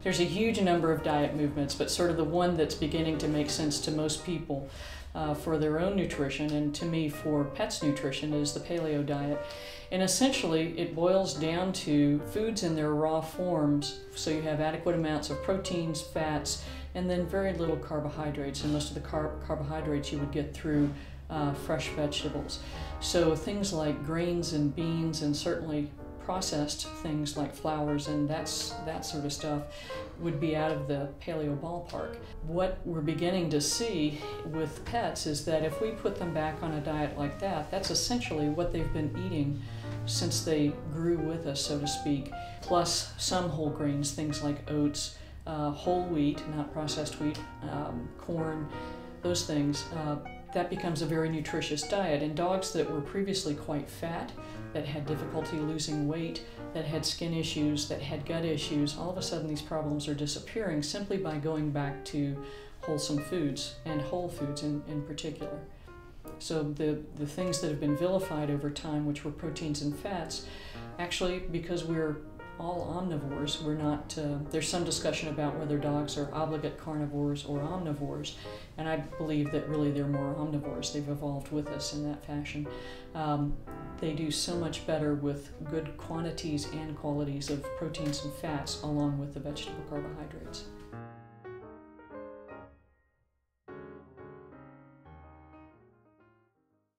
There's a huge number of diet movements, but sort of the one that's beginning to make sense to most people for their own nutrition, and to me for pets' nutrition, is the Paleo Diet. And essentially it boils down to foods in their raw forms, so you have adequate amounts of proteins, fats, and then very little carbohydrates, and most of the carbohydrates you would get through fresh vegetables. So things like grains and beans, and certainly processed things like flours and that sort of stuff would be out of the paleo ballpark. What we're beginning to see with pets is that if we put them back on a diet like that, that's essentially what they've been eating since they grew with us, so to speak, plus some whole grains, things like oats, whole wheat, not processed wheat, corn, those things. That becomes a very nutritious diet. And dogs that were previously quite fat, that had difficulty losing weight, that had skin issues, that had gut issues, all of a sudden these problems are disappearing simply by going back to wholesome foods, and whole foods in particular. So the things that have been vilified over time, which were proteins and fats, actually, because we're all omnivores, we're not, there's some discussion about whether dogs are obligate carnivores or omnivores, and I believe that really they're more omnivores. They've evolved with us in that fashion. They do so much better with good quantities and qualities of proteins and fats along with the vegetable carbohydrates.